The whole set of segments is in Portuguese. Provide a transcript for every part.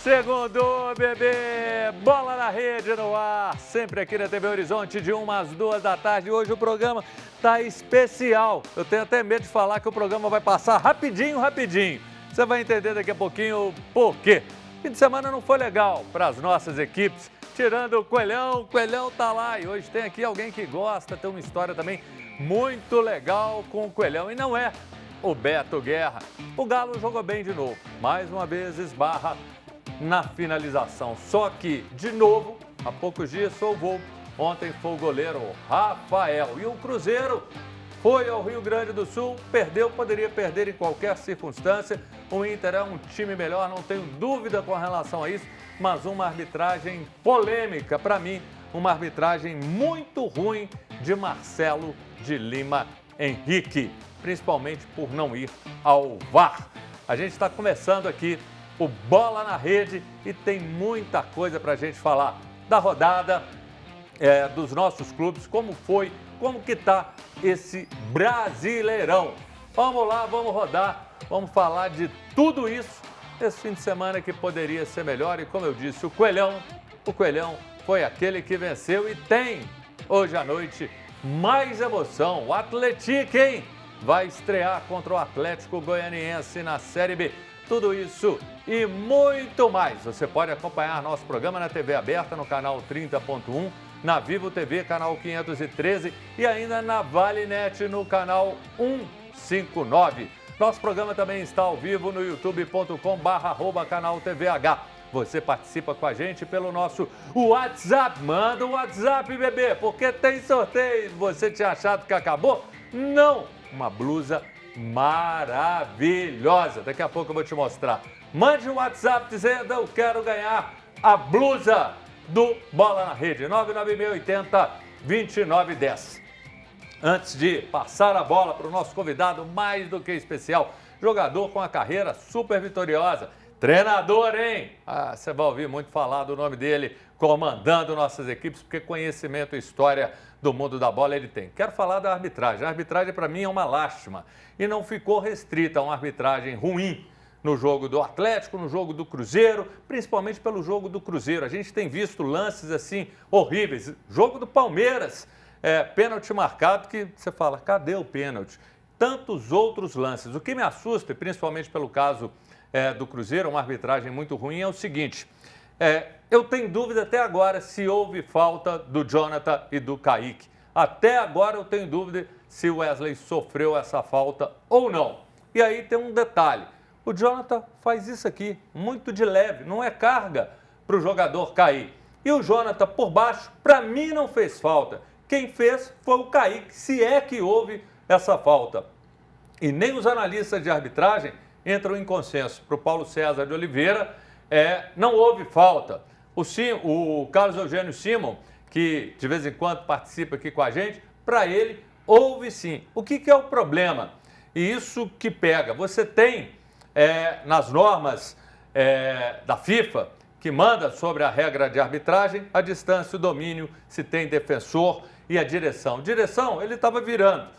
Segundou, bebê! Bola na rede no ar, sempre aqui na TV Horizonte, de 1 às 2 da tarde. Hoje o programa tá especial. Eu tenho até medo de falar que o programa vai passar rapidinho. Você vai entender daqui a pouquinho o porquê. Fim de semana não foi legal para as nossas equipes, tirando o Coelhão. O Coelhão tá lá e hoje tem aqui alguém que gosta, tem uma história também muito legal com o Coelhão. E não é o Beto Guerra. O Galo jogou bem de novo. Mais uma vez esbarra na finalização. Só que, de novo, há poucos dias solvou. Ontem foi o goleiro Rafael. E o Cruzeiro foi ao Rio Grande do Sul, perdeu, poderia perder em qualquer circunstância. O Inter é um time melhor, não tenho dúvida com relação a isso, mas uma arbitragem polêmica, para mim, uma arbitragem muito ruim de Marcelo de Lima Henrique, principalmente por não ir ao VAR. A gente está começando aqui o Bola na Rede e tem muita coisa para a gente falar da rodada, dos nossos clubes, como foi, como que tá esse Brasileirão. Vamos lá, vamos rodar, vamos falar de tudo isso esse fim de semana que poderia ser melhor. E como eu disse, o Coelhão foi aquele que venceu e tem hoje à noite mais emoção. O Atlético, hein? Vai estrear contra o Atlético Goianiense na Série B. Tudo isso e muito mais. Você pode acompanhar nosso programa na TV aberta, no canal 30.1, na Vivo TV, canal 513 e ainda na ValeNet, no canal 159. Nosso programa também está ao vivo no youtube.com/canal TVH. Você participa com a gente pelo nosso WhatsApp. Manda o WhatsApp, bebê, porque tem sorteio. Você tinha achado que acabou? Não! Uma blusa maravilhosa. Daqui a pouco eu vou te mostrar. Mande um WhatsApp dizendo: eu quero ganhar a blusa do Bola na Rede. 99680-2910. Antes de passar a bola para o nosso convidado mais do que especial, jogador com a carreira super vitoriosa, treinador, hein? Você vai ouvir muito falar do nome dele, comandando nossas equipes, porque conhecimento e história do mundo da bola ele tem. Quero falar da arbitragem. A arbitragem, para mim, é uma lástima. E não ficou restrita a uma arbitragem ruim no jogo do Atlético, no jogo do Cruzeiro, principalmente pelo jogo do Cruzeiro. A gente tem visto lances assim horríveis. Jogo do Palmeiras, pênalti marcado que você fala, cadê o pênalti? Tantos outros lances. O que me assusta, principalmente pelo caso do Cruzeiro, uma arbitragem muito ruim, é o seguinte: eu tenho dúvida até agora se houve falta do Jonathan e do Kaique. Até agora eu tenho dúvida se o Wesley sofreu essa falta ou não. E aí tem um detalhe: o Jonathan faz isso aqui, muito de leve, não é carga para o jogador cair. E o Jonathan por baixo, para mim, não fez falta. Quem fez foi o Kaique, se é que houve essa falta. E nem os analistas de arbitragem entram em consenso. Para o Paulo César de Oliveira, não houve falta. O Carlos Eugênio Simon, que de vez em quando participa aqui com a gente, para ele houve sim. O que é o problema? E isso que pega. Você tem nas normas da FIFA, que manda sobre a regra de arbitragem, a distância, o domínio, se tem defensor e a direção. Direção, ele estava virando.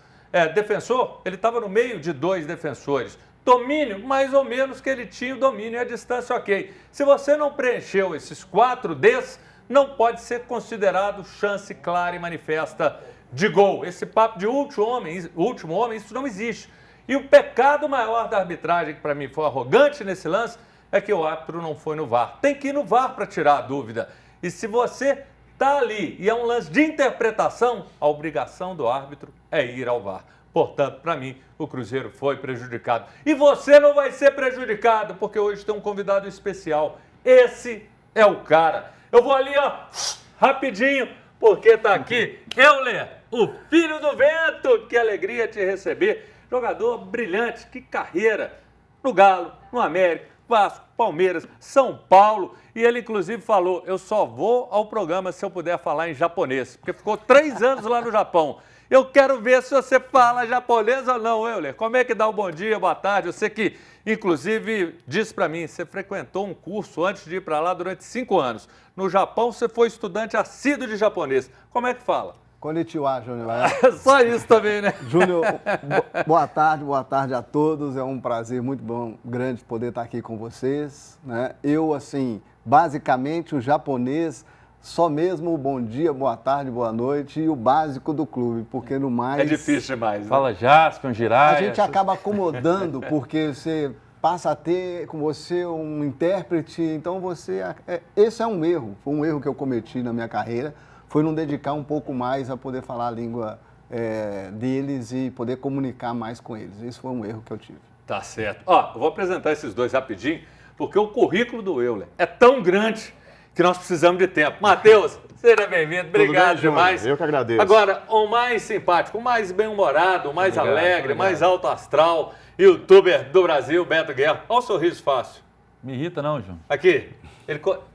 Defensor, ele estava no meio de dois defensores. Domínio, mais ou menos que ele tinha o domínio e a distância, ok. Se você não preencheu esses 4 Ds, não pode ser considerado chance clara e manifesta de gol. Esse papo de último homem, isso não existe. E o pecado maior da arbitragem, que para mim foi arrogante nesse lance, é que o árbitro não foi no VAR. Tem que ir no VAR para tirar a dúvida. E se você está ali e é um lance de interpretação, a obrigação do árbitro é ir ao VAR. Portanto, para mim, o Cruzeiro foi prejudicado. E você não vai ser prejudicado, porque hoje tem um convidado especial. Esse é o cara. Eu vou ali, rapidinho, porque tá aqui Euler, o filho do vento. Que alegria te receber. Jogador brilhante, que carreira. No Galo, no América, Vasco, Palmeiras, São Paulo. E ele, inclusive, falou: eu só vou ao programa se eu puder falar em japonês. Porque ficou 3 anos lá no Japão. Eu quero ver se você fala japonês ou não, Euler. Como é que dá o bom dia, boa tarde? Você que, inclusive, disse para mim, você frequentou um curso antes de ir para lá durante 5 anos. No Japão, você foi estudante assíduo de japonês. Como é que fala? Konnichiwa, Júnior. Só isso também, né? Júnior, boa tarde a todos. É um prazer muito bom, grande poder estar aqui com vocês, né? Eu, assim, basicamente o japonês, só mesmo o bom dia, boa tarde, boa noite e o básico do clube, porque no mais... É difícil demais, né? Fala Jaspion, Jiraiya. A gente acaba acomodando, porque você passa a ter com você um intérprete, então você... Esse é um erro, foi um erro que eu cometi na minha carreira, foi não dedicar um pouco mais a poder falar a língua deles e poder comunicar mais com eles. Esse foi um erro que eu tive. Tá certo. Ó, eu vou apresentar esses dois rapidinho, porque o currículo do Euler é tão grande que nós precisamos de tempo. Matheus, seja bem-vindo. Obrigado demais. Eu que agradeço. Agora, o mais simpático, o mais bem-humorado, o mais Obrigado, alegre, obrigado. mais alto astral, youtuber do Brasil, Beto Guerra. Olha o sorriso fácil. Me irrita não, João. Aqui,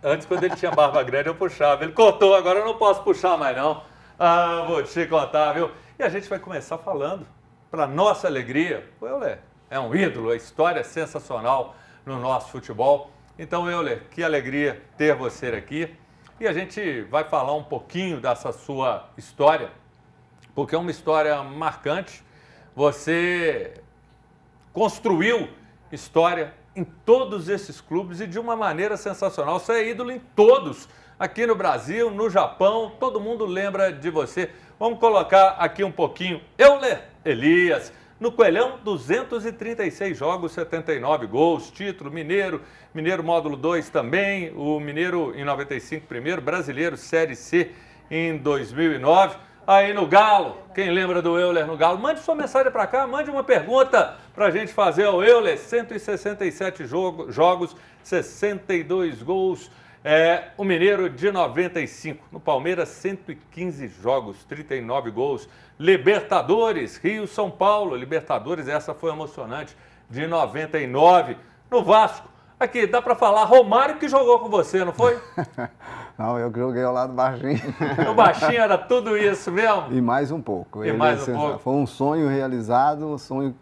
antes quando ele tinha barba grande eu puxava, ele cortou, agora eu não posso puxar mais não. Ah, vou te contar, viu? E a gente vai começar falando, para nossa alegria, o Euler é um ídolo, a história é sensacional no nosso futebol. Então, Euler, que alegria ter você aqui. E a gente vai falar um pouquinho dessa sua história, porque é uma história marcante. Você construiu história em todos esses clubes e de uma maneira sensacional. Você é ídolo em todos, aqui no Brasil, no Japão, todo mundo lembra de você. Vamos colocar aqui um pouquinho. Euler Elias, no Coelhão, 236 jogos, 79 gols, título, Mineiro Módulo 2 também, o Mineiro em 95 primeiro, Brasileiro Série C em 2009. Aí no Galo, quem lembra do Euler no Galo? Mande sua mensagem para cá, mande uma pergunta para a gente fazer ao Euler. 167 jogos, 62 gols. O Mineiro de 95. No Palmeiras, 115 jogos, 39 gols. Libertadores, Rio-São Paulo. Libertadores, essa foi emocionante, de 99. No Vasco, aqui, dá para falar, Romário que jogou com você, não foi? Não, eu joguei ao lado baixinho. O baixinho era tudo isso mesmo? E mais um pouco. E mais um pouco. Foi um sonho realizado, um sonho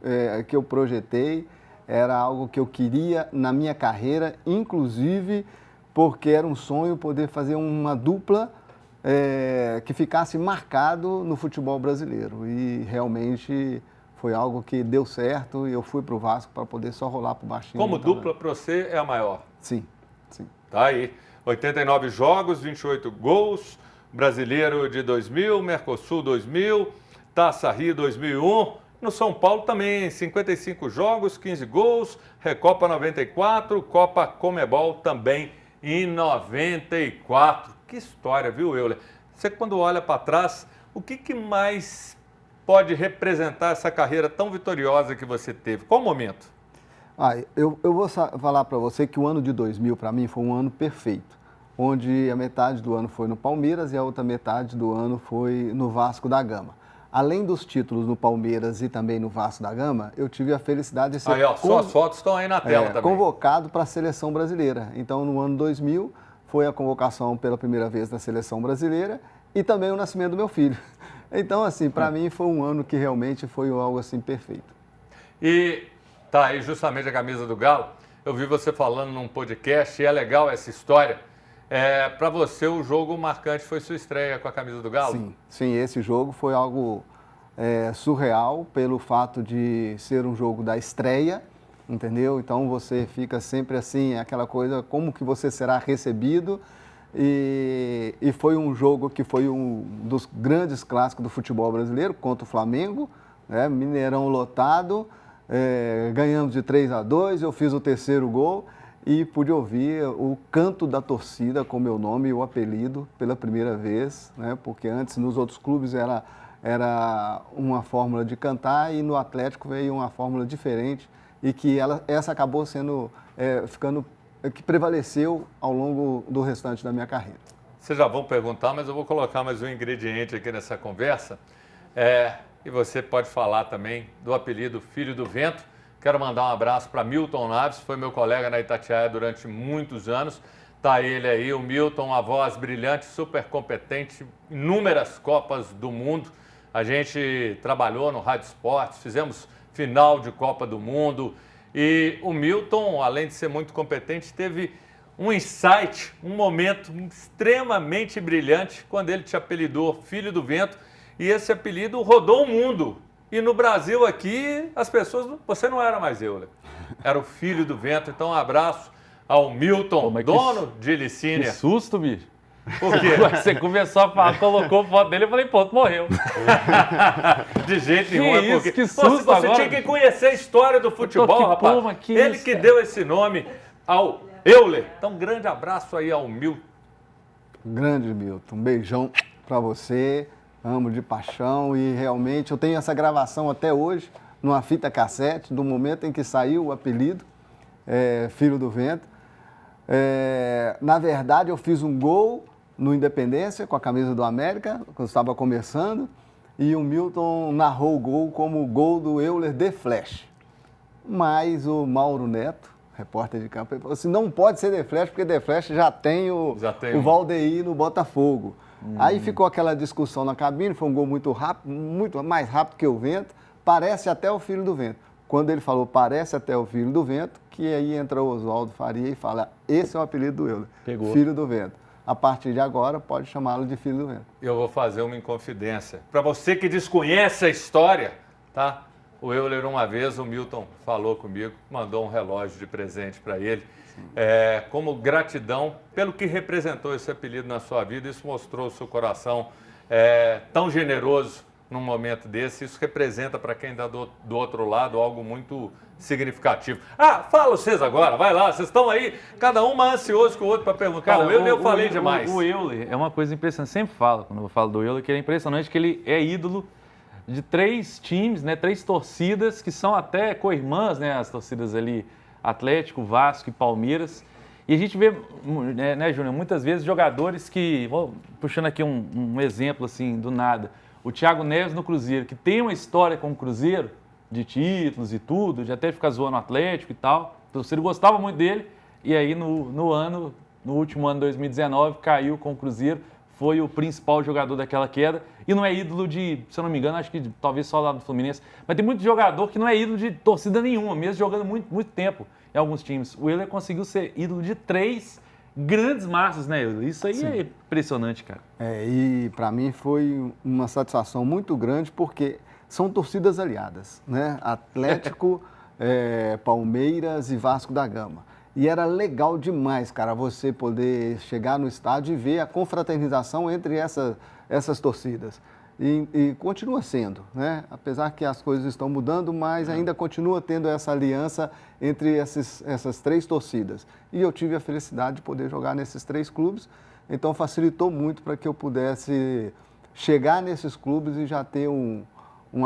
que eu projetei. Era algo que eu queria na minha carreira, inclusive porque era um sonho poder fazer uma dupla que ficasse marcado no futebol brasileiro. E realmente foi algo que deu certo e eu fui para o Vasco para poder só rolar para o baixinho. Como dupla para você é a maior? Sim, sim. Tá aí. 89 jogos, 28 gols, Brasileiro de 2000, Mercosul 2000, Taça Rio 2001. No São Paulo também, 55 jogos, 15 gols, Recopa 94, Copa Comebol também em 94. Que história, viu, Euler? Você quando olha para trás, o que mais pode representar essa carreira tão vitoriosa que você teve? Qual o momento? Eu vou falar para você que o ano de 2000 para mim foi um ano perfeito, onde a metade do ano foi no Palmeiras e a outra metade do ano foi no Vasco da Gama. Além dos títulos no Palmeiras e também no Vasco da Gama, eu tive a felicidade de ser suas fotos estão aí na tela também. Convocado para a seleção brasileira. Então, no ano 2000, foi a convocação pela primeira vez da seleção brasileira e também o nascimento do meu filho. Então, assim, para mim foi um ano que realmente foi algo assim perfeito. E tá aí justamente a camisa do Galo. Eu vi você falando num podcast e é legal essa história. Para você, o jogo marcante foi sua estreia com a camisa do Galo? Sim, esse jogo foi algo surreal pelo fato de ser um jogo da estreia, entendeu? Então você fica sempre assim, aquela coisa, como que você será recebido? E foi um jogo que foi um dos grandes clássicos do futebol brasileiro, contra o Flamengo, né? Mineirão lotado, ganhamos de 3-2, eu fiz o terceiro gol. E pude ouvir o canto da torcida com meu nome e o apelido pela primeira vez, né? Porque antes nos outros clubes era uma fórmula de cantar e no Atlético veio uma fórmula diferente e que essa acabou sendo, que prevaleceu ao longo do restante da minha carreira. Vocês já vão perguntar, mas eu vou colocar mais um ingrediente aqui nessa conversa. E você pode falar também do apelido Filho do Vento. Quero mandar um abraço para Milton Naves, foi meu colega na Itatiaia durante muitos anos. Tá ele aí, o Milton, uma voz brilhante, super competente, inúmeras Copas do Mundo. A gente trabalhou no Rádio Esportes, fizemos final de Copa do Mundo. E o Milton, além de ser muito competente, teve um insight, um momento extremamente brilhante quando ele te apelidou Filho do Vento, e esse apelido rodou o mundo. E no Brasil aqui, as pessoas, você não era mais Euler, era o Filho do Vento. Então um abraço ao Milton, dono de Licínia. Que susto, bicho. Por quê? Você começou a falar, colocou foto dele, eu falei, pô, morreu. De jeito nenhum, isso, porque que susto você agora. tinha que conhecer a história do futebol, rapaz. Porra, que ele isso, que cara. deu esse nome ao Euler. Então, um grande abraço aí ao Milton. Grande Milton, um beijão para você, amo de paixão e realmente eu tenho essa gravação até hoje, numa fita cassete, do momento em que saiu o apelido, Filho do Vento. Na verdade, eu fiz um gol no Independência com a camisa do América, quando estava começando, e o Milton narrou o gol como o gol do Euler de Flash. Mas o Mauro Neto, repórter de campo, ele falou assim, não pode ser The Flash, porque The Flash já tem o Valdeir no Botafogo. Aí ficou aquela discussão na cabine, foi um gol muito rápido, muito mais rápido que o vento, parece até o Filho do Vento. Quando ele falou parece até o Filho do Vento, que aí entra o Oswaldo Faria e fala, esse é o apelido do Euler, Filho do Vento. A partir de agora, pode chamá-lo de Filho do Vento. Eu vou fazer uma inconfidência. Para você que desconhece a história, tá? O Euler, uma vez, o Milton falou comigo, mandou um relógio de presente para ele, como gratidão pelo que representou esse apelido na sua vida. Isso mostrou o seu coração tão generoso num momento desse. Isso representa para quem está do outro lado algo muito significativo. Fala vocês agora, vai lá, vocês estão aí, cada um mais ansioso que o outro para perguntar. Cara, o Euler eu falei demais. O Euler é uma coisa impressionante, sempre falo, quando eu falo do Euler, que é impressionante que ele é ídolo de 3 times, né, 3 torcidas que são até co-irmãs, né, as torcidas ali, Atlético, Vasco e Palmeiras. E a gente vê, né, Júnior, muitas vezes jogadores que, vou puxando aqui um exemplo assim, do nada, o Thiago Neves no Cruzeiro, que tem uma história com o Cruzeiro, de títulos e tudo, já até fica zoando o Atlético e tal. O torcedor gostava muito dele, e aí no último ano, 2019, caiu com o Cruzeiro, foi o principal jogador daquela queda, e não é ídolo de, se eu não me engano, acho que talvez só lá do Fluminense, mas tem muito jogador que não é ídolo de torcida nenhuma, mesmo jogando muito tempo em alguns times. O Euler conseguiu ser ídolo de 3 grandes massas, né, Euler? Isso aí é impressionante, cara. E para mim foi uma satisfação muito grande, porque são torcidas aliadas, né? Atlético, Palmeiras e Vasco da Gama. E era legal demais, cara, você poder chegar no estádio e ver a confraternização entre essas torcidas. E continua sendo, né? Apesar que as coisas estão mudando, mas ainda continua tendo essa aliança entre essas 3 torcidas. E eu tive a felicidade de poder jogar nesses 3 clubes, então facilitou muito para que eu pudesse chegar nesses clubes e já ter um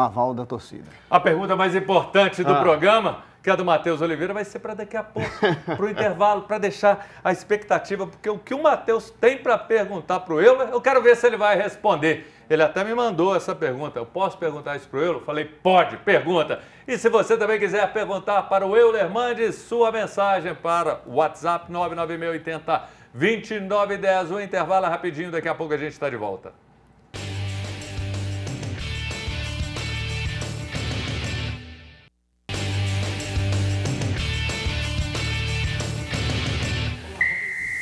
aval da torcida. A pergunta mais importante do programa, que é a do Matheus Oliveira, vai ser para daqui a pouco, para o intervalo, para deixar a expectativa, porque o que o Matheus tem para perguntar para o Euler, eu quero ver se ele vai responder. Ele até me mandou essa pergunta. Eu posso perguntar isso para o Euler? Eu falei, pode, pergunta. E se você também quiser perguntar para o Euler, mande sua mensagem para o WhatsApp 99680-2910. O intervalo é rapidinho, daqui a pouco a gente está de volta.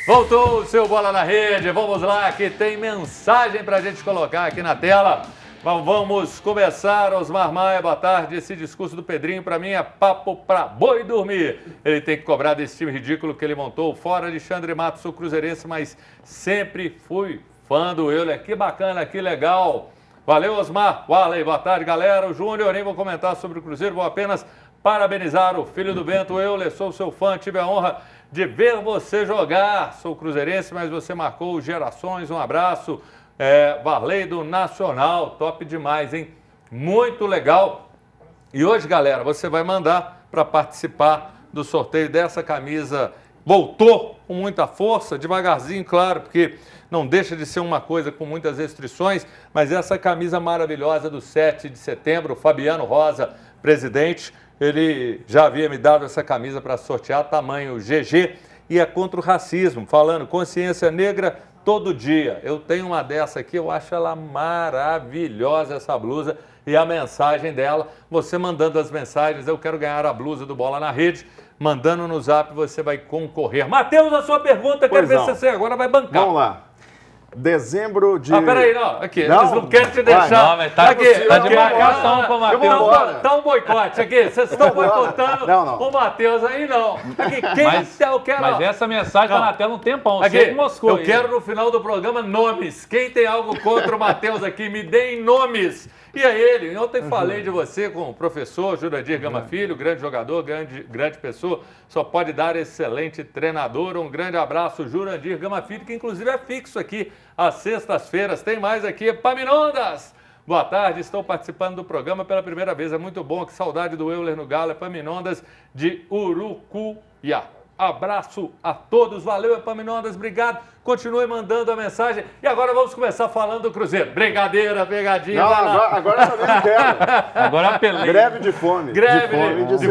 Voltou o seu Bola na Rede, vamos lá, que tem mensagem para a gente colocar aqui na tela. Vamos começar, Osmar Maia, boa tarde. Esse discurso do Pedrinho, para mim, é papo para boi dormir. Ele tem que cobrar desse time ridículo que ele montou. Fora Alexandre Matos, sou cruzeirense, mas sempre fui fã do Euler. Que bacana, que legal. Valeu, Osmar. Waley, boa tarde, galera. O Júnior, nem vou comentar sobre o Cruzeiro, vou apenas parabenizar o Filho do Vento, Euler. Sou seu fã, tive a honra de ver você jogar. Sou cruzeirense, mas você marcou gerações. Um abraço. Varley do Nacional, top demais, hein? Muito legal. E hoje, galera, você vai mandar para participar do sorteio dessa camisa. Voltou com muita força, devagarzinho, claro, porque não deixa de ser uma coisa com muitas restrições, mas essa camisa maravilhosa do 7 de setembro, o Fabiano Rosa, presidente, ele já havia me dado essa camisa para sortear, tamanho GG, e é contra o racismo, falando consciência negra, todo dia. Eu tenho uma dessa aqui, eu acho ela maravilhosa, essa blusa. E a mensagem dela, você mandando as mensagens, eu quero ganhar a blusa do Bola na Rede, mandando no zap, você vai concorrer. Matheus, a sua pergunta, quero ver se você agora vai bancar. Vamos lá. Dezembro de... Peraí, não, aqui, eles não querem te deixar. Não, mas tá de marcação com o Matheus. Tá um boicote aqui, vocês estão boicotando o Matheus aí, não. Aqui, eu quero... Mas essa mensagem tá na tela um tempão, aqui, você que moscou. Eu quero no final do programa nomes. Quem tem algo contra o Matheus aqui, me deem nomes. E é ele, ontem falei de você com o professor Jurandir Gama Filho, grande jogador, grande pessoa, só pode dar excelente treinador. Um grande abraço, Jurandir Gama Filho, que inclusive é fixo aqui às sextas-feiras. Tem mais aqui, Epaminondas. Boa tarde, estou participando do programa pela primeira vez, é muito bom, que saudade do Euler no Galo, Epaminondas de Urucuiá. Abraço a todos, valeu Epaminondas, obrigado, continue mandando a mensagem e agora vamos começar falando do Cruzeiro. Brincadeira, pegadinha. Não, agora eu também não quero. Agora apelei. Greve de fome. De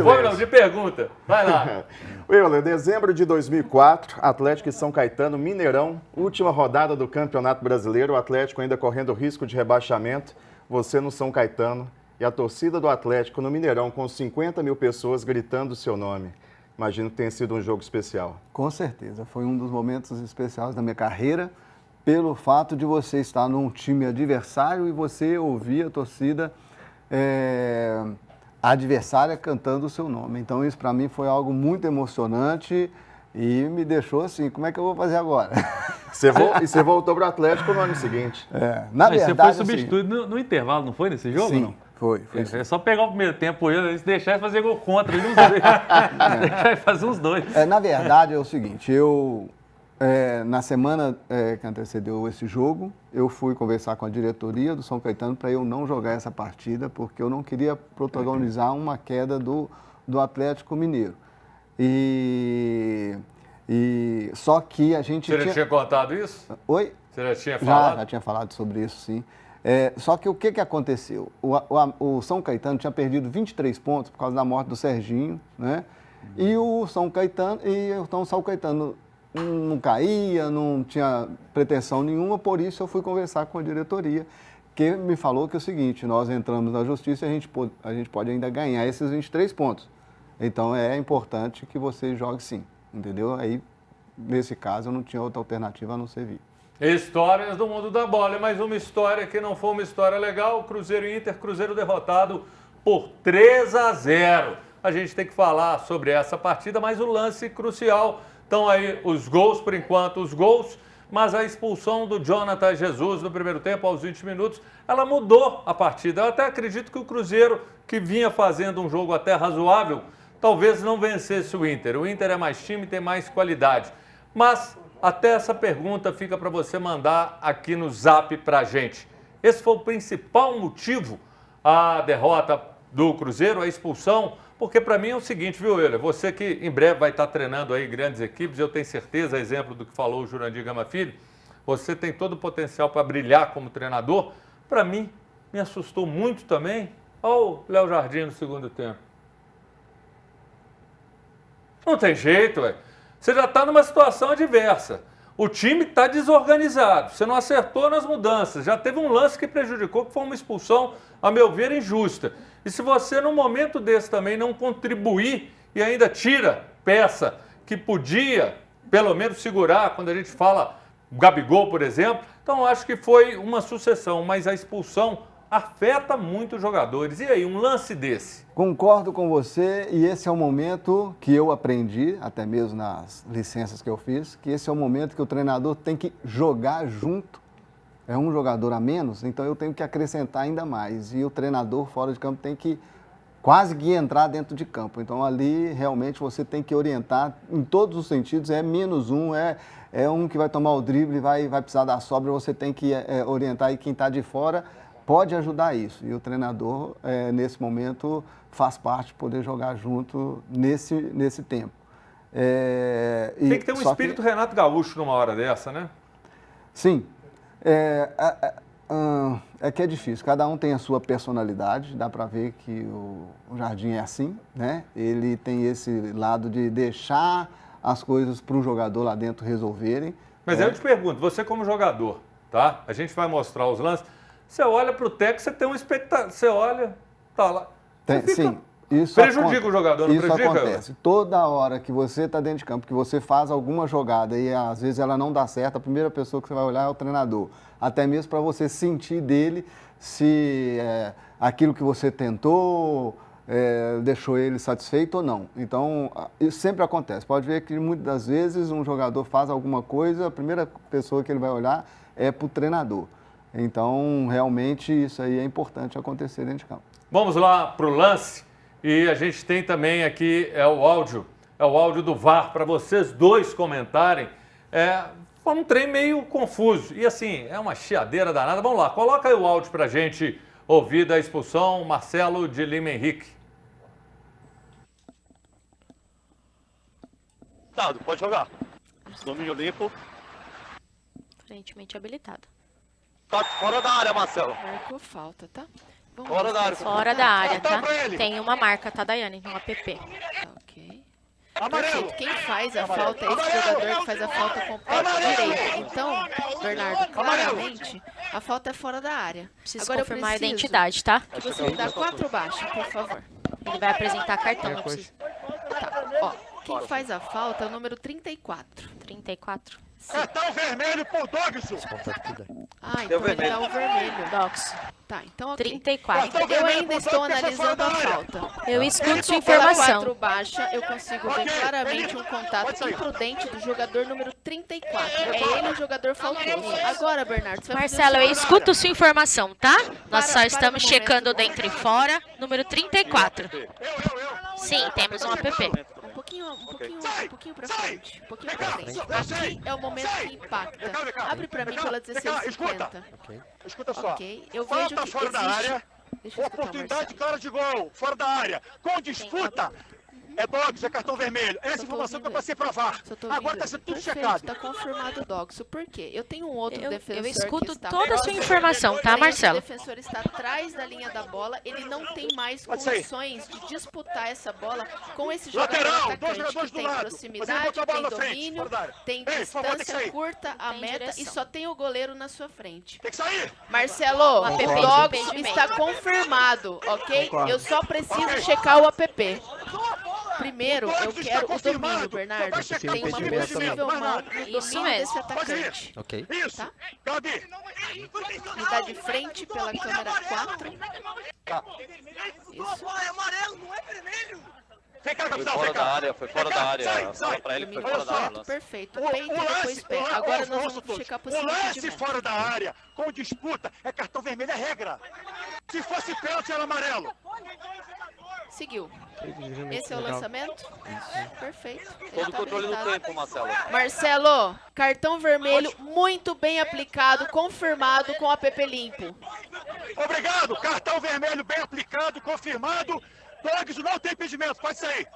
fome não, de pergunta. Vai lá. Euler, dezembro de 2004, Atlético e São Caetano, Mineirão, última rodada do Campeonato Brasileiro, o Atlético ainda correndo risco de rebaixamento, você no São Caetano e a torcida do Atlético no Mineirão com 50 mil pessoas gritando o seu nome. Imagino que tenha sido um jogo especial. Com certeza, foi um dos momentos especiais da minha carreira, pelo fato de você estar num time adversário e você ouvir a torcida adversária cantando o seu nome. Então isso para mim foi algo muito emocionante e me deixou assim, como é que eu vou fazer agora? E você voltou para o Atlético no ano seguinte. Na verdade, você foi substituído no intervalo, não foi nesse jogo? Sim. Não? Foi. É só pegar o primeiro tempo e deixar ele fazer gol contra. Deixar ele fazer uns dois. Na verdade, é o seguinte, na semana que antecedeu esse jogo, eu fui conversar com a diretoria do São Caetano para eu não jogar essa partida, porque eu não queria protagonizar uma queda do Atlético Mineiro. Só que a gente Você já tinha contado isso? Oi? Você já tinha falado? Já tinha falado sobre isso, sim. Só que o que aconteceu? O São Caetano tinha perdido 23 pontos por causa da morte do Serginho, né? E o São Caetano não caía, não tinha pretensão nenhuma, por isso eu fui conversar com a diretoria, que me falou que é o seguinte, nós entramos na justiça e a gente pode ainda ganhar esses 23 pontos. Então é importante que você jogue sim, entendeu? Aí, nesse caso, eu não tinha outra alternativa a não ser vir. Histórias do mundo da bola, mas uma história que não foi uma história legal, Cruzeiro e Inter, Cruzeiro derrotado por 3-0. A gente tem que falar sobre essa partida, mas o lance crucial, estão aí os gols, por enquanto os gols, mas a expulsão do Jonathan Jesus no primeiro tempo, aos 20 minutos, ela mudou a partida. Eu até acredito que o Cruzeiro, que vinha fazendo um jogo até razoável, talvez não vencesse o Inter. O Inter é mais time, tem mais qualidade, mas... Até essa pergunta fica para você mandar aqui no zap para a gente. Esse foi o principal motivo, a derrota do Cruzeiro, a expulsão? Porque para mim é o seguinte, viu, Euler? Você que em breve vai estar treinando aí grandes equipes, eu tenho certeza, exemplo do que falou o Jurandir Gama Filho, você tem todo o potencial para brilhar como treinador. Para mim, me assustou muito também. Olha o Léo Jardim no segundo tempo. Não tem jeito, ué. Você já está numa situação adversa. O time está desorganizado. Você não acertou nas mudanças. Já teve um lance que prejudicou, que foi uma expulsão, a meu ver, injusta. E se você, num momento desse também, não contribuir e ainda tira peça que podia, pelo menos, segurar, quando a gente fala Gabigol, por exemplo, então acho que foi uma sucessão. Mas a expulsão afeta muito os jogadores. E aí, um lance desse? Concordo com você e esse é o momento que eu aprendi, até mesmo nas licenças que eu fiz, que esse é o momento que o treinador tem que jogar junto. É um jogador a menos, então eu tenho que acrescentar ainda mais. E o treinador fora de campo tem que quase que entrar dentro de campo. Então ali realmente você tem que orientar em todos os sentidos, é menos um, é um que vai tomar o drible, vai precisar da sobra, você tem que orientar e quem está de fora pode ajudar isso. E o treinador, nesse momento, faz parte de poder jogar junto nesse tempo. Tem que ter um espírito Renato Gaúcho numa hora dessa, né? Sim. Que é difícil. Cada um tem a sua personalidade. Dá para ver que o Jardim é assim, né? Ele tem esse lado de deixar as coisas para o jogador lá dentro resolverem. Mas aí eu te pergunto, você como jogador, tá? A gente vai mostrar os lances. Você olha para o técnico, você tem um expectativa. Você olha, tá lá. Sim, isso prejudica o jogador, não isso prejudica? Acontece. Toda hora que você está dentro de campo, que você faz alguma jogada e às vezes ela não dá certo, a primeira pessoa que você vai olhar é o treinador. Até mesmo para você sentir dele se aquilo que você tentou deixou ele satisfeito ou não. Então, isso sempre acontece. Pode ver que muitas das vezes um jogador faz alguma coisa, a primeira pessoa que ele vai olhar é para o treinador. Então, realmente, isso aí é importante acontecer dentro de campo. Vamos lá para o lance. E a gente tem também aqui o áudio do VAR para vocês dois comentarem. Foi um trem meio confuso. E assim, é uma chiadeira danada. Vamos lá, coloca aí o áudio para a gente ouvir da expulsão, Marcelo de Lima Henrique. Dado, pode jogar. Domínio limpo. Aparentemente habilitado. Tá fora da área, Marcelo. Marcou falta, tá? Vamos Fora da área. Fora da área, tá? pra ele. Tem uma marca, tá, Daiane? No app. Ok. Amarelo. Perfeito. Quem faz a falta é esse jogador que faz a falta com o pé direito. Então, Bernardo, claramente, a falta é fora da área. Preciso Agora eu confirmar a preciso identidade, tá? que você me dá 4 baixas, por favor. Ele vai apresentar cartão, não precisa. Tá, ó. Quem faz a falta é o número 34. 34. Cartão vermelho pro Dogson. Ah, então ele dá o vermelho. Docs. Tá, então ok. 34. Eu ainda estou analisando a falta. Eu escuto sua Pela informação. 4 baixa, eu consigo ver claramente um contato imprudente do jogador número 34. É ele o jogador faltoso. Agora, Bernardo, você vai fazer Marcelo, o eu seguinte. escuto sua informação, tá? Nós só Para estamos no checando momento. dentro e fora. Número 34. Sim, temos um app. Um pouquinho pra frente. Um pouquinho pra frente. Aqui é o momento que impacta. Abre pra mim pela 1650. Escuta só. Ok, eu vejo Falta que fora da existe... área. Deixa eu escutar o Oportunidade Marcelo. clara de gol. Fora da área. Com disputa. É Dogson, é cartão vermelho. Essa Só tô informação que eu ouvindo passei pra VAR. Só tô Agora ouvindo tá sendo tudo Perfeito, checado. tá confirmado o Dogson. Por quê? Eu tenho um outro Eu defensor escuto que está toda a sua próximo. informação, tá, Marcelo? Esse defensor está atrás da linha da bola. Ele não tem mais Pode sair. condições de disputar essa bola com esse jogador Lateral, atacante dois jogadores que do tem lado. Você proximidade, botou a bola tem na frente, domínio, fora da área. tem Ei, por favor, tem que distância sair. curta, a Tem meta direção. e só tem o goleiro na sua frente. Tem que sair. Marcelo, o app de Dogson impedimento. está confirmado, ok? Eu só preciso checar o app. Primeiro, eu quero o domínio, Bernardo. Tem uma possível mão no Isso domínio mesmo. desse atacante. Ok. Isso. Tá. Gabi. Me dá de frente pela câmera 4. Isso. Vem cá, Foi capitão, fora vem da cá. área, foi fora da área. Sai. Fala pra ele que foi fora da área. o lance. Perfeito. O Peito, depois pé. Agora nós vamos checar a o possível lance impedimento. fora da área, com disputa, é cartão vermelho, é regra. Se fosse pênalti, era amarelo. Seguiu. Esse é o lançamento? Perfeito. Ele Todo tá o controle do habilitado. tempo, Marcelo. Marcelo, cartão vermelho muito bem aplicado, confirmado com app limpo. Obrigado. Cartão vermelho bem aplicado, confirmado. Dogson não tem impedimento, pode sair.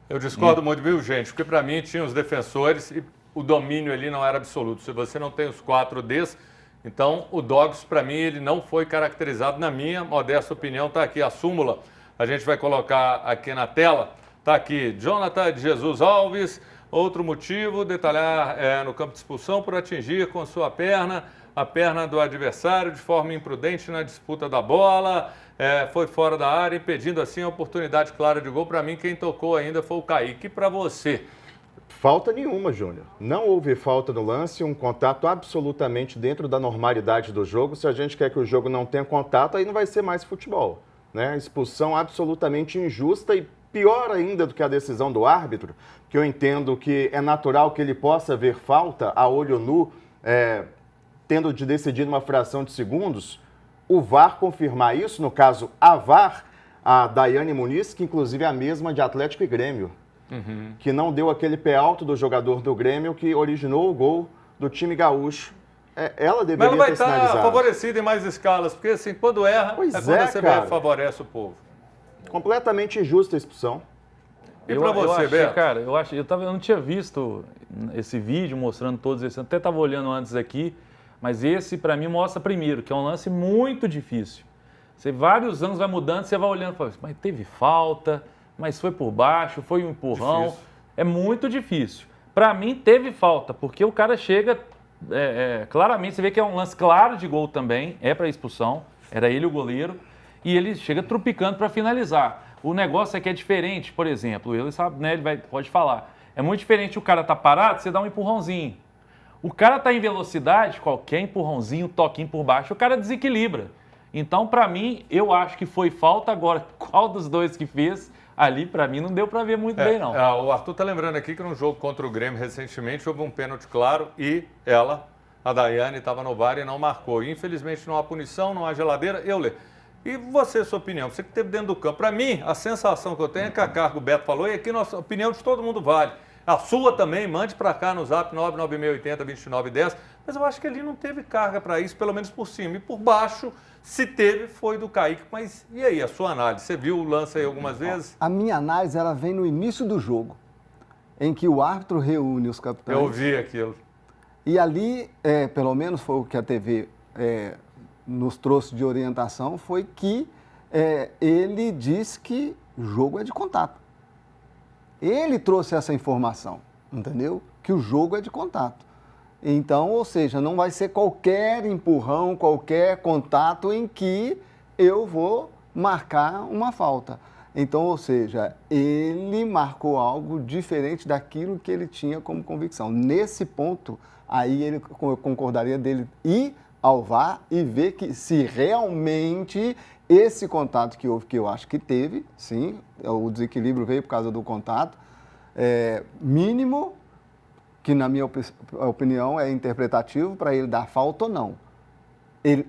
Eu discordo muito, viu, gente? Porque para mim tinha os defensores e o domínio ali não era absoluto. Se você não tem os 4 Ds, então o Dogson, para mim, ele não foi caracterizado, na minha modesta opinião. Está aqui a súmula, a gente vai colocar aqui na tela. Está aqui, Jonathan de Jesus Alves, outro motivo, detalhar no campo de expulsão por atingir com sua perna a perna do adversário de forma imprudente na disputa da bola. Foi fora da área, impedindo assim a oportunidade clara de gol. Para mim, quem tocou ainda foi o Kaique. E para você? Falta nenhuma, Júnior. Não houve falta no lance, um contato absolutamente dentro da normalidade do jogo. Se a gente quer que o jogo não tenha contato, aí não vai ser mais futebol, né? Expulsão absolutamente injusta e pior ainda do que a decisão do árbitro, que eu entendo que é natural que ele possa ver falta a olho nu, tendo de decidir numa fração de segundos. O VAR confirmar isso, no caso, a VAR, a Daiane Muniz, que inclusive é a mesma de Atlético e Grêmio, que não deu aquele pé alto do jogador do Grêmio que originou o gol do time gaúcho. Ela Mas deveria ela vai ter estar sinalizado. favorecida em mais escalas, porque assim, quando erra, Pois quando é, você cara. favorece o povo. Completamente injusta a expulsão. E para você, achei, Beto? cara, eu não tinha visto esse vídeo mostrando todos esses. Eu até estava olhando antes aqui, mas esse para mim mostra primeiro, que é um lance muito difícil. Você vários anos vai mudando, você vai olhando e fala, mas teve falta, mas foi por baixo, foi um empurrão. Difícil. É muito difícil. Para mim, teve falta, porque o cara chega, claramente, você vê que é um lance claro de gol também, é para expulsão, era ele o goleiro, e ele chega trupicando para finalizar. O negócio é que é diferente, por exemplo, ele sabe, né, pode falar, é muito diferente o cara tá parado, você dá um empurrãozinho. O cara tá em velocidade, qualquer empurrãozinho, toquinho por baixo, o cara desequilibra. Então, para mim, eu acho que foi falta. Agora, qual dos dois que fez... Ali, para mim, não deu para ver muito bem, não. O Arthur tá lembrando aqui que num jogo contra o Grêmio, recentemente, houve um pênalti claro e a Daiane, estava no VAR e não marcou. Infelizmente, não há punição, não há geladeira. Euler, e você, sua opinião? Você que esteve dentro do campo. Para mim, a sensação que eu tenho é que a carga, o Beto falou, e aqui a opinião de todo mundo vale. A sua também, mande para cá no zap 99680-2910. Mas eu acho que ele não teve carga para isso, pelo menos por cima. E por baixo, se teve, foi do Kaique. Mas e aí, a sua análise? Você viu o lance aí algumas vezes? A minha análise, ela vem no início do jogo, em que o árbitro reúne os capitães. Eu vi aquilo. E ali, pelo menos foi o que a TV nos trouxe de orientação, foi que ele disse que o jogo é de contato. Ele trouxe essa informação, entendeu? Que o jogo é de contato. Então, ou seja, não vai ser qualquer empurrão, qualquer contato em que eu vou marcar uma falta. Então, ou seja, ele marcou algo diferente daquilo que ele tinha como convicção. Nesse ponto, aí eu concordaria dele ir ao VAR e ver que se realmente esse contato que houve, que eu acho que teve, sim, o desequilíbrio veio por causa do contato, mínimo, que na minha opinião é interpretativo para ele dar falta ou não.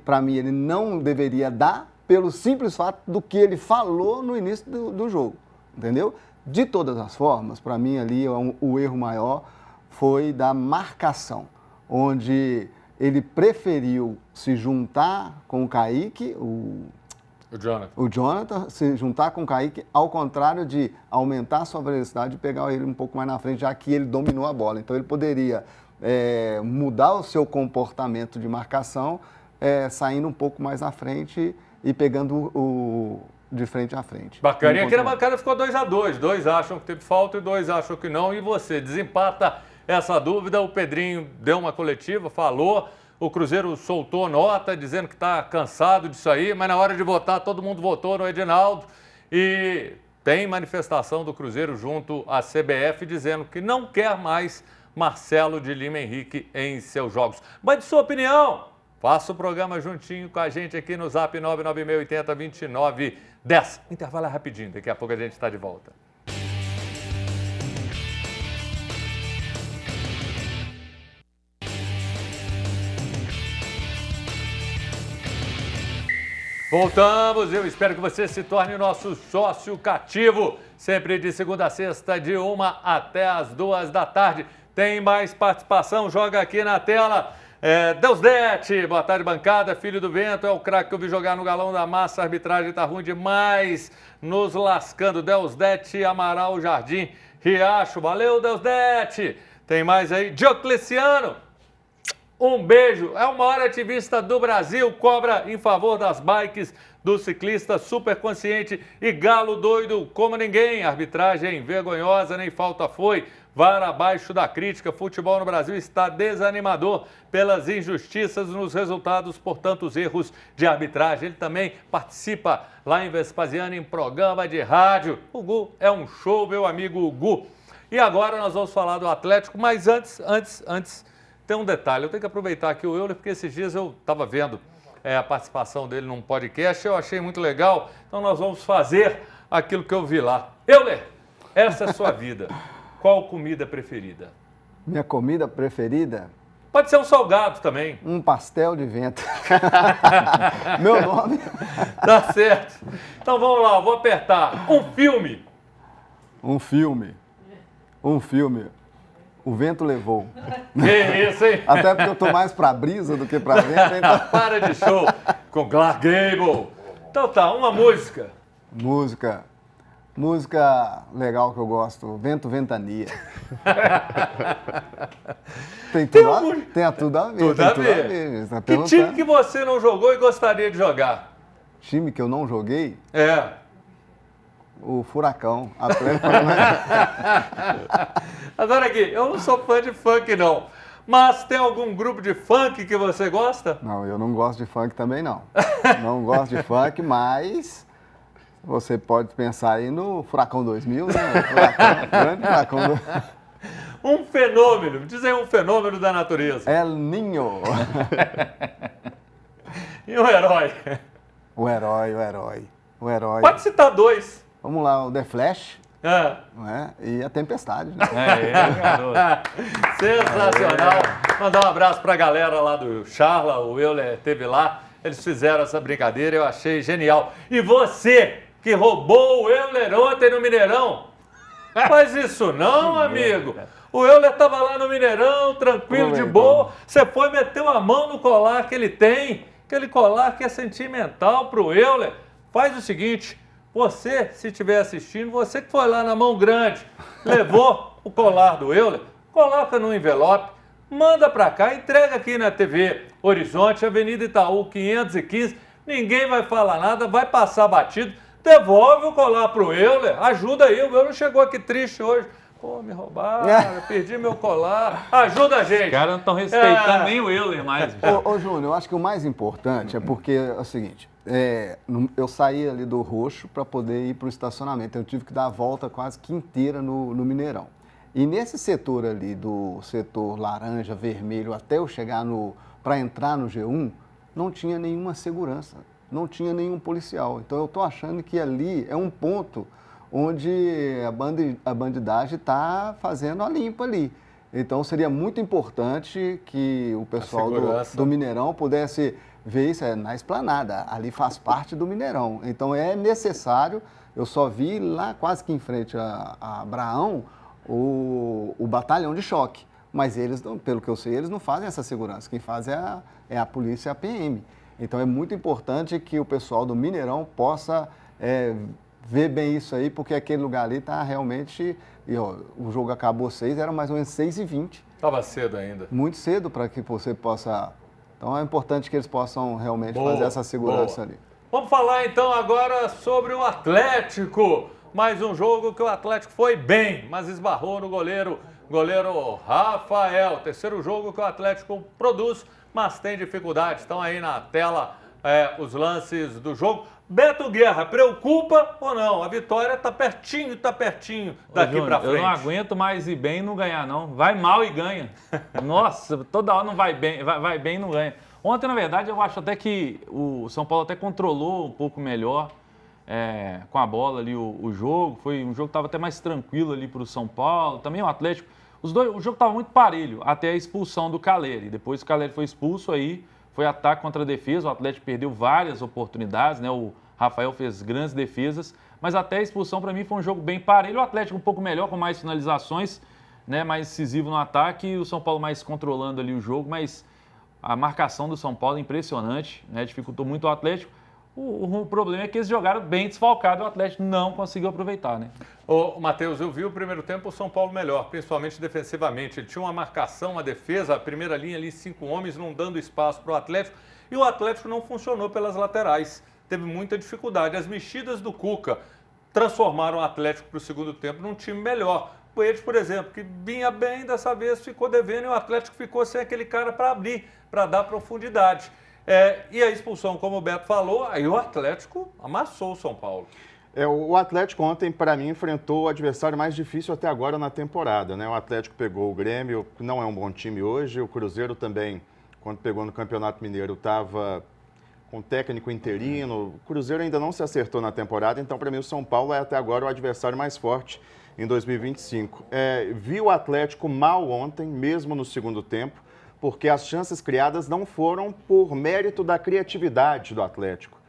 Para mim, ele não deveria dar pelo simples fato do que ele falou no início do jogo, entendeu? De todas as formas, para mim ali o erro maior foi da marcação, onde ele preferiu se juntar com o Kaique, o Jonathan, se juntar com o Kaique, ao contrário de aumentar a sua velocidade e pegar ele um pouco mais na frente, já que ele dominou a bola. Então, ele poderia mudar o seu comportamento de marcação, saindo um pouco mais à frente e pegando de frente a frente. Bacana. E aqui na bancada ficou 2-2. 2 acham que teve falta e 2 acham que não. E você, desempata essa dúvida. O Pedrinho deu uma coletiva, falou... O Cruzeiro soltou nota dizendo que está cansado disso aí, mas na hora de votar todo mundo votou no Edinaldo e tem manifestação do Cruzeiro junto à CBF dizendo que não quer mais Marcelo de Lima Henrique em seus jogos. Mas de sua opinião, faça o programa juntinho com a gente aqui no Zap 99680-2910. Intervalo rapidinho, daqui a pouco a gente está de volta. Voltamos, eu espero que você se torne nosso sócio cativo, sempre de segunda a sexta, de 1 até as 2 da tarde. Tem mais participação, joga aqui na tela. Deusdete, boa tarde, bancada, filho do vento, é o craque que eu vi jogar no Galão da Massa, a arbitragem tá ruim demais, nos lascando. Deusdete, Amaral, Jardim, Riacho, valeu, Deusdete. Tem mais aí, Diocleciano. Um beijo, é o maior ativista do Brasil, cobra em favor das bikes do ciclista super consciente e galo doido como ninguém. Arbitragem vergonhosa, nem falta foi. VAR abaixo da crítica. Futebol no Brasil está desanimador pelas injustiças nos resultados por tantos erros de arbitragem. Ele também participa lá em Vespasiano em programa de rádio. O Gu é um show, meu amigo Gu. E agora nós vamos falar do Atlético, mas antes tem um detalhe, eu tenho que aproveitar aqui o Euler, porque esses dias eu estava vendo a participação dele num podcast, eu achei muito legal, então nós vamos fazer aquilo que eu vi lá. Euler, essa é a sua vida. Qual comida preferida? Minha comida preferida? Pode ser um salgado também. Um pastel de vento. Meu nome? Tá certo. Então vamos lá, eu vou apertar. Um filme. Um filme. O vento levou. Que isso, hein? Até porque eu tô mais pra brisa do que pra vento. Então... Para de show com Clark Gable. Então tá, uma música. Música legal que eu gosto, Vento Ventania. Tem tudo a ver. Tudo a ver. Tá que time que você não jogou e gostaria de jogar? Time que eu não joguei? É. O Furacão. Agora aqui, eu não sou fã de funk, não. Mas tem algum grupo de funk que você gosta? Não, eu não gosto de funk também, não. Não gosto de funk, mas você pode pensar aí no Furacão 2000, né? Grande Furacão. Um fenômeno, diz aí um fenômeno da natureza. El Ninho. E um herói? O herói. Pode citar 2. Vamos lá, o The Flash, É. não é? E a Tempestade, né? garoto. Sensacional. Mandar um abraço pra galera lá do Charla, o Euler esteve lá. Eles fizeram essa brincadeira, eu achei genial. E você que roubou o Euler ontem no Mineirão, faz isso não, amigo. O Euler estava lá no Mineirão, tranquilo, de boa. Você foi meter a mão no colar que ele tem, aquele colar que é sentimental pro Euler. Faz o seguinte, você, se estiver assistindo, você que foi lá na Mão Grande, levou o colar do Euler, coloca no envelope, manda pra cá, entrega aqui na TV Horizonte, Avenida Itaú 515, ninguém vai falar nada, vai passar batido, devolve o colar pro Euler, ajuda aí, o Euler chegou aqui triste hoje. Pô, me roubaram, perdi meu colar. Ajuda a gente. Os caras não estão respeitando nem o Euler mais. Ô, Júnior, eu acho que o mais importante é porque é o seguinte, eu saí ali do Roxo para poder ir para o estacionamento. Eu tive que dar a volta quase que inteira no Mineirão. E nesse setor ali, do setor laranja, vermelho, até eu chegar para entrar no G1, não tinha nenhuma segurança, não tinha nenhum policial. Então eu estou achando que ali é um ponto onde a bandidagem está fazendo a limpa ali. Então seria muito importante que o pessoal do Mineirão pudesse ver isso na esplanada, ali faz parte do Mineirão. Então é necessário, eu só vi lá quase que em frente a Abraão o batalhão de choque, mas eles, pelo que eu sei, eles não fazem essa segurança, quem faz é a polícia e a PM. Então é muito importante que o pessoal do Mineirão possa ver bem isso aí, porque aquele lugar ali está realmente... o jogo acabou 6, era mais ou menos 6h20. Estava cedo ainda. Muito cedo para que você possa... Então é importante que eles possam realmente fazer essa segurança ali. Vamos falar então agora sobre o Atlético. Mais um jogo que o Atlético foi bem, mas esbarrou no goleiro Rafael. Terceiro jogo que o Atlético produz, mas tem dificuldade. Estão aí na tela os lances do jogo. Beto Guerra, preocupa ou não? A vitória está pertinho daqui para frente. Eu não aguento mais ir bem e não ganhar, não. Vai mal e ganha. Nossa, toda hora não vai bem, vai bem e não ganha. Ontem, na verdade, eu acho até que o São Paulo até controlou um pouco melhor com a bola ali o jogo. Foi um jogo que estava até mais tranquilo ali para o São Paulo. Também o Atlético. O jogo estava muito parelho, até a expulsão do Calleri. Depois que o Calleri foi expulso, aí foi ataque contra a defesa. O Atlético perdeu várias oportunidades, né? O Rafael fez grandes defesas, mas até a expulsão para mim foi um jogo bem parelho. O Atlético um pouco melhor, com mais finalizações, né? Mais decisivo no ataque, e o São Paulo mais controlando ali o jogo, mas a marcação do São Paulo é impressionante, né? Dificultou muito o Atlético. O problema é que eles jogaram bem desfalcado, o Atlético não conseguiu aproveitar, né? Ô, Matheus, eu vi o primeiro tempo o São Paulo melhor, principalmente defensivamente. Ele tinha uma marcação, uma defesa, a primeira linha ali, 5 homens, não dando espaço para o Atlético. E o Atlético não funcionou pelas laterais. Teve muita dificuldade. As mexidas do Cuca transformaram o Atlético para o segundo tempo num time melhor. O Coelho, por exemplo, que vinha bem, dessa vez ficou devendo e o Atlético ficou sem aquele cara para abrir, para dar profundidade. E a expulsão, como o Beto falou, aí o Atlético amassou o São Paulo. O Atlético ontem, para mim, enfrentou o adversário mais difícil até agora na temporada, né? O Atlético pegou o Grêmio, que não é um bom time hoje. O Cruzeiro também, quando pegou no Campeonato Mineiro, estava com técnico interino. O Cruzeiro ainda não se acertou na temporada, então, para mim, o São Paulo é até agora o adversário mais forte em 2025. Vi o Atlético mal ontem, mesmo no segundo tempo, porque as chances criadas não foram por mérito da criatividade do Atlético.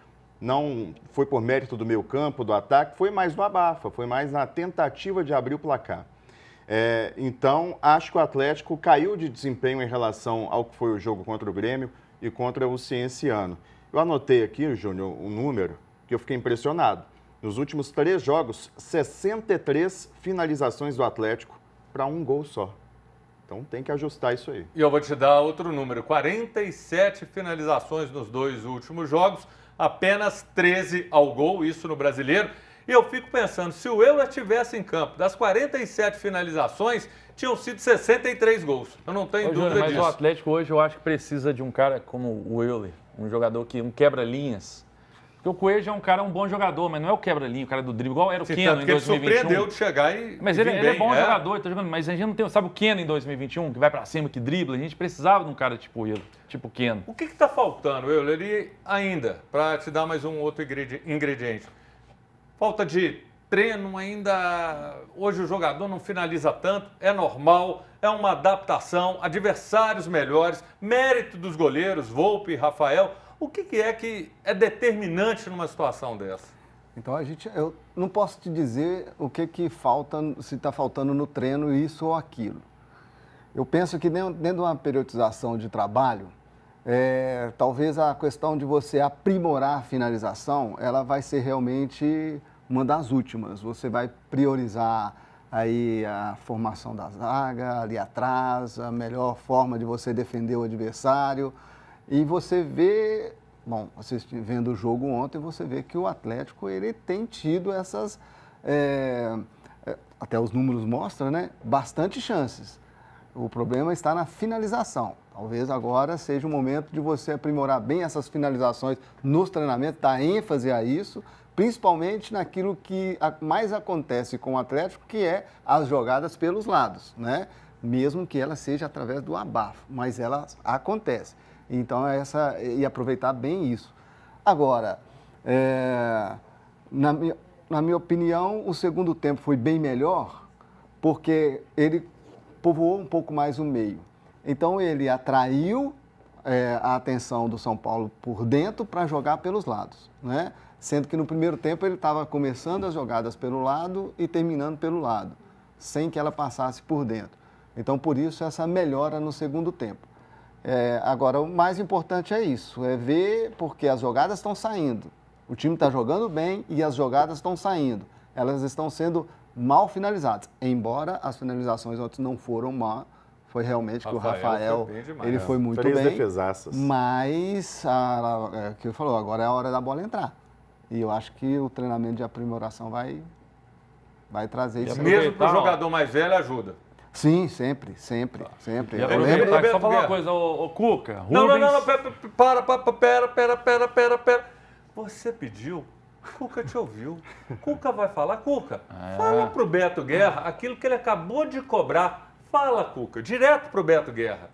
Não foi por mérito do meio campo, do ataque, foi mais no abafa, foi mais na tentativa de abrir o placar. Então, acho que o Atlético caiu de desempenho em relação ao que foi o jogo contra o Grêmio e contra o Cienciano. Eu anotei aqui, Júnior, um número que eu fiquei impressionado. Nos últimos 3 jogos, 63 finalizações do Atlético para 1 gol só. Então tem que ajustar isso aí. E eu vou te dar outro número, 47 finalizações nos 2 últimos jogos, apenas 13 ao gol, isso no Brasileiro. E eu fico pensando, se o Euler estivesse em campo, das 47 finalizações, tinham sido 63 gols. Eu não tenho dúvida mas disso. o Atlético hoje eu acho que precisa de um cara como o Euler, um jogador um quebra-linhas. Porque o Coelho é um bom jogador, mas não é o quebra-linha, o cara do drible, igual era o Keno em 2021. Ele surpreendeu de chegar e Mas ele é bom jogador, tá jogando, mas a gente não tem, sabe o Keno em 2021, que vai pra cima, que dribla, a gente precisava de um cara tipo ele, tipo o Keno. O que está faltando, Euler, e ainda, para te dar mais um outro ingrediente? Falta de treino ainda, hoje o jogador não finaliza tanto, é normal, é uma adaptação, adversários melhores, mérito dos goleiros, Volpi e Rafael. O que é determinante numa situação dessa? Então eu não posso te dizer o que falta, se está faltando no treino isso ou aquilo. Eu penso que dentro de uma periodização de trabalho, talvez a questão de você aprimorar a finalização, ela vai ser realmente uma das últimas. Você vai priorizar aí a formação da zaga ali atrás, a melhor forma de você defender o adversário. E você vê, você vendo o jogo ontem, você vê que o Atlético ele tem tido essas, até os números mostram, né, bastante chances. O problema está na finalização. Talvez agora seja o momento de você aprimorar bem essas finalizações nos treinamentos, dar ênfase a isso, principalmente naquilo que mais acontece com o Atlético, que é as jogadas pelos lados, né? Mesmo que ela seja através do abafo, mas ela acontece. Então, e aproveitar bem isso. Agora, na minha opinião, o segundo tempo foi bem melhor, porque ele povoou um pouco mais o meio. Então, ele atraiu a atenção do São Paulo por dentro para jogar pelos lados, né? Sendo que no primeiro tempo ele estava começando as jogadas pelo lado e terminando pelo lado, sem que ela passasse por dentro. Então, por isso, essa melhora no segundo tempo. Agora, o mais importante é isso, é ver porque as jogadas estão saindo. O time está jogando bem e as jogadas estão saindo. Elas estão sendo mal finalizadas, embora as finalizações ontem não foram mal. Foi realmente que o Rafael, ele foi muito bem. Defesaças. Mas, o que ele falou, agora é a hora da bola entrar. E eu acho que o treinamento de aprimoração vai trazer isso. Mesmo para o jogador mais velho, ajuda. Sim, sempre. Eu lembro, só falar uma coisa, ô Cuca, Rubens... Não, pera. Você pediu, Cuca te ouviu. Cuca vai falar, Cuca, fala pro Beto Guerra aquilo que ele acabou de cobrar. Fala, Cuca, direto pro Beto Guerra.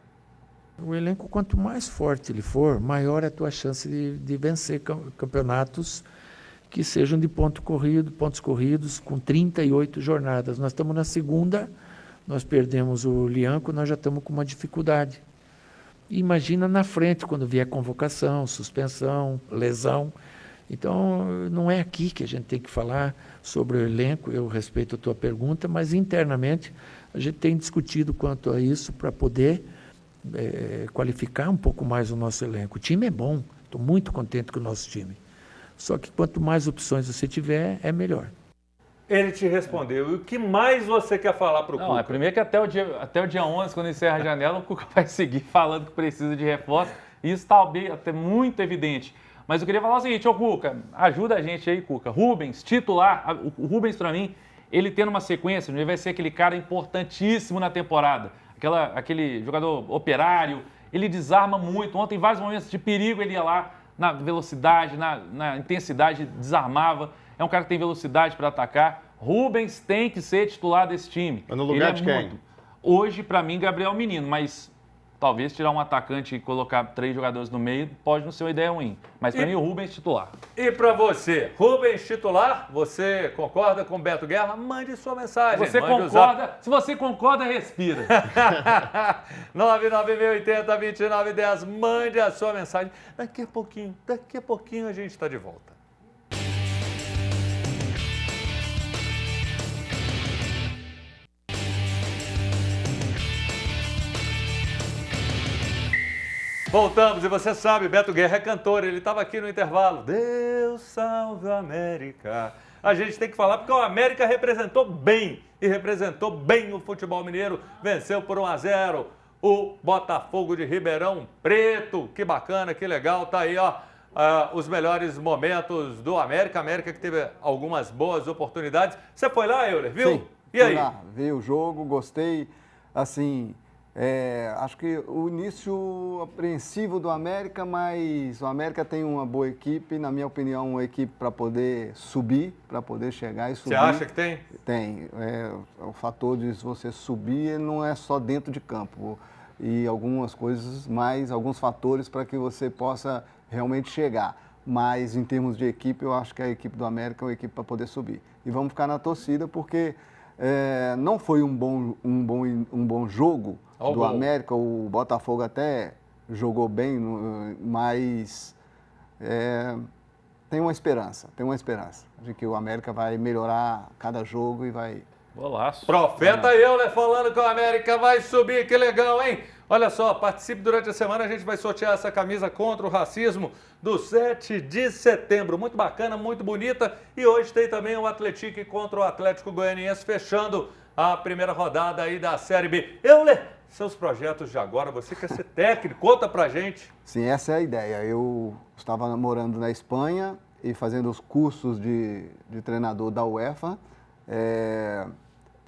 O elenco, quanto mais forte ele for, maior é a tua chance de vencer campeonatos que sejam de pontos corridos, com 38 jornadas. Nós estamos na segunda... Nós perdemos o Lianco, nós já estamos com uma dificuldade. Imagina na frente, quando vier convocação, suspensão, lesão. Então, não é aqui que a gente tem que falar sobre o elenco, eu respeito a tua pergunta, mas internamente a gente tem discutido quanto a isso para poder qualificar um pouco mais o nosso elenco. O time é bom, estou muito contente com o nosso time. Só que quanto mais opções você tiver, é melhor. Ele te respondeu. E o que mais você quer falar para o Cuca? Primeiro que até o dia 11, quando encerra a janela, o Cuca vai seguir falando que precisa de reforço. Isso está até muito evidente. Mas eu queria falar o seguinte, Cuca, ajuda a gente aí, Cuca. Rubens, titular. O Rubens, para mim, ele tendo uma sequência, ele vai ser aquele cara importantíssimo na temporada. Aquele jogador operário, ele desarma muito. Ontem, em vários momentos de perigo, ele ia lá na velocidade, na intensidade, desarmava. É um cara que tem velocidade para atacar. Rubens tem que ser titular desse time. Mas no lugar de quem? Hoje, para mim, Gabriel Menino, mas talvez tirar um atacante e colocar 3 jogadores no meio pode não ser uma ideia ruim. Mas para mim, o Rubens titular. E para você, Rubens titular? Você concorda com o Beto Guerra? Mande sua mensagem. Se você concorda, respira. 99680-2910. Mande a sua mensagem. Daqui a pouquinho a gente está de volta. Voltamos, e você sabe, Beto Guerra é cantor, ele estava aqui no intervalo. Deus salve a América. A gente tem que falar porque o América representou bem, e representou bem o futebol mineiro, venceu por 1-0 o Botafogo de Ribeirão Preto. Que bacana, que legal, tá aí, ó. os melhores momentos do América. América que teve algumas boas oportunidades. Você foi lá, Euler, viu? Sim, E aí? fui lá, vi o jogo, gostei, assim, acho que o início apreensivo do América, mas o América tem uma boa equipe, na minha opinião, uma equipe para poder subir, para poder chegar e subir. Você acha que tem? Tem. O fator de você subir não é só dentro de campo. E algumas coisas mais, alguns fatores para que você possa realmente chegar. Mas em termos de equipe, eu acho que a equipe do América é uma equipe para poder subir. E vamos ficar na torcida porque não foi um bom jogo do América. O Botafogo até jogou bem, mas tem uma esperança de que o América vai melhorar cada jogo e vai... Golaço. Profeta Euler falando que o América vai subir, que legal, hein? Olha só, participe durante a semana, a gente vai sortear essa camisa contra o racismo do 7 de setembro. Muito bacana, muito bonita. E hoje tem também o Atlético contra o Atlético Goianiense, fechando a primeira rodada aí da Série B. Euler, seus projetos de agora, você quer ser técnico, conta pra gente. Sim, essa é a ideia. Eu estava morando na Espanha e fazendo os cursos de treinador da UEFA,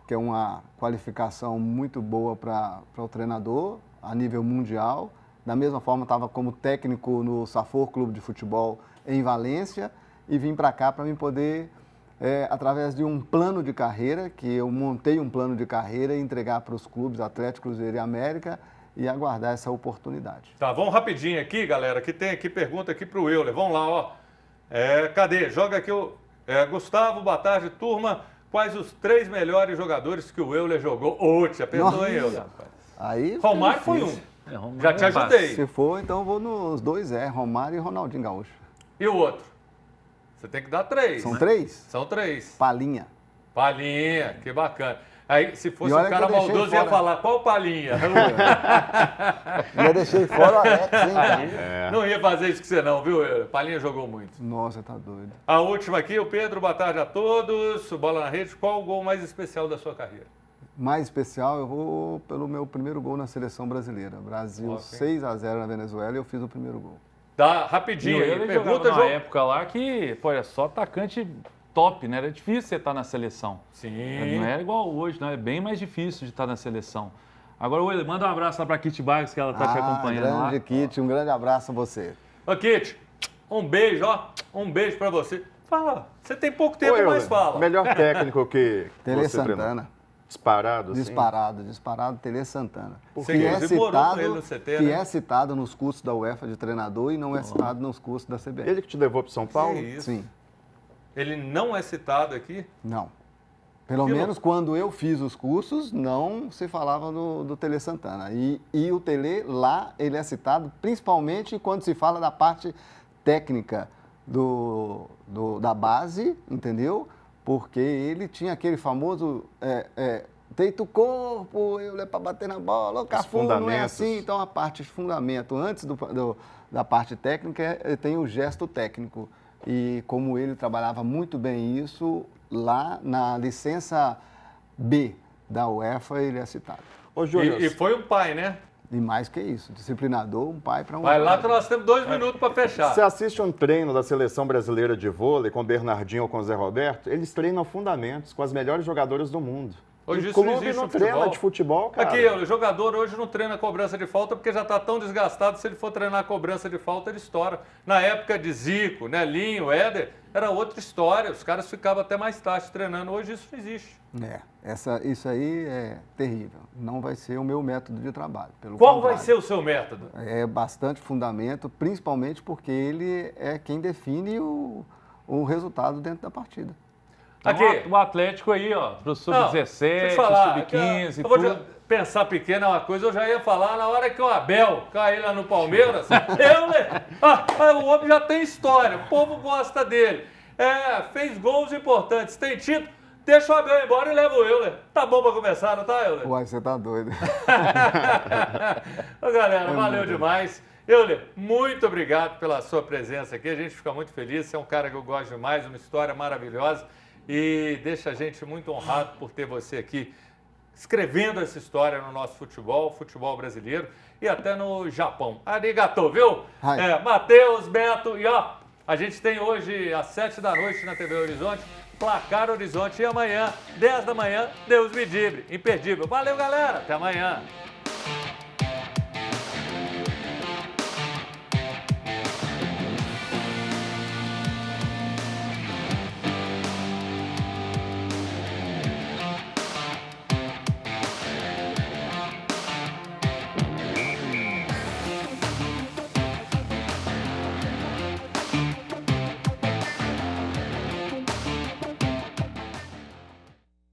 que é uma qualificação muito boa para o treinador a nível mundial. Da mesma forma, estava como técnico no Safor Clube de Futebol em Valência e vim para cá para me poder, através de um plano de carreira, que eu montei um plano de carreira e entregar para os clubes Atlético, Cruzeiro e América e aguardar essa oportunidade. Tá, vamos rapidinho aqui, galera, que tem aqui pergunta aqui para o Euler. Vamos lá, ó. Cadê? Joga aqui o Gustavo, boa tarde, turma. Quais os 3 melhores jogadores que o Euler jogou? Ô, te apertou, hein, Euler? Aí Romário foi um. Já te ajudei. Se for, então eu vou nos 2, Romário e Ronaldinho Gaúcho. E o outro? Você tem que dar 3. São né? 3? São 3. Palinha. Palinha, que bacana. Aí, se fosse olha um cara que eu deixei maldoso, ia fora. falar, qual Palinha? Eu deixei fora o Alex, hein, cara? Não ia fazer isso com você não, viu? Palinha jogou muito. Nossa, tá doido. A última aqui, o Pedro, boa tarde a todos. Bola na rede, qual o gol mais especial da sua carreira? Mais especial, eu vou pelo meu primeiro gol na seleção brasileira. Brasil 6-0 na Venezuela e eu fiz o primeiro gol. Tá, rapidinho aí. Ele Pergunta, jogava numa João. época lá que, pô, era só atacante top, né? Era difícil você estar na seleção. Sim. Não é igual hoje, não. É bem mais difícil de estar na seleção. Agora, Euler, manda um abraço lá pra Kitty Vargas, que ela tá te acompanhando lá. Grande Kitty, um grande abraço a você. Ô, Kitty, um beijo, ó. Um beijo pra você. Fala, você tem pouco tempo, Euler, mas fala. Melhor técnico que Tele você treinou? Santana. Disparado, assim? Disparado, Tele Santana. Você inclusive morou com ele no CT, que né? é citado nos cursos da UEFA de treinador e não é citado nos cursos da CBF. Ele que te levou para São Paulo? Que isso? Sim, Ele não é citado aqui? não. Pelo Que menos quando eu fiz os cursos, não se falava do Tele Santana. E o Tele, lá, ele é citado principalmente quando se fala da parte técnica da base, entendeu? Porque ele tinha aquele famoso deita o corpo, eu é para bater na bola, o Cafu não é fundamentos. assim. Então, a parte de fundamento, antes da parte técnica, tem o gesto técnico. E como ele trabalhava muito bem isso, lá na licença B da UEFA, ele é citado. Ô, Júnior, E foi um pai, né? E mais que isso, disciplinador, um pai para um... Vai lá que nós temos 2 minutos para fechar. você assiste um treino da Seleção Brasileira de Vôlei com o Bernardinho ou com o Zé Roberto, eles treinam fundamentos com as melhores jogadoras do mundo. Hoje o isso não clube existe não no treina futebol. de futebol, cara. Aqui, o jogador hoje não treina cobrança de falta porque já está tão desgastado, se ele for treinar cobrança de falta, ele estoura. Na época de Zico, Nelinho, Éder, era outra história. Os caras ficavam até mais tarde treinando. Hoje isso não existe. Isso aí é terrível. Não vai ser o meu método de trabalho. Pelo Qual contrário. vai ser o seu método? É bastante fundamento, principalmente porque ele é quem define o resultado dentro da partida. Aqui. O Atlético aí, ó, pro Sub-17, Sub-15, eu vou tudo. pensar pequeno é uma coisa, eu já ia falar na hora que o Abel cair lá no Palmeiras, o homem já tem história, o povo gosta dele. Fez gols importantes, tem título, deixa o Abel embora e leva o Euler. Tá bom pra começar, não tá, Euler? Uai, você tá doido. Ô, galera, valeu demais. Euler, muito obrigado pela sua presença aqui, a gente fica muito feliz, você é um cara que eu gosto demais, uma história maravilhosa. E deixa a gente muito honrado por ter você aqui escrevendo essa história no nosso futebol brasileiro e até no Japão. Arigato, viu? Matheus, Beto e ó, a gente tem hoje às 7 da noite na TV Horizonte, Placar Horizonte, e amanhã, 10 da manhã, Deus me livre, imperdível. Valeu, galera, até amanhã.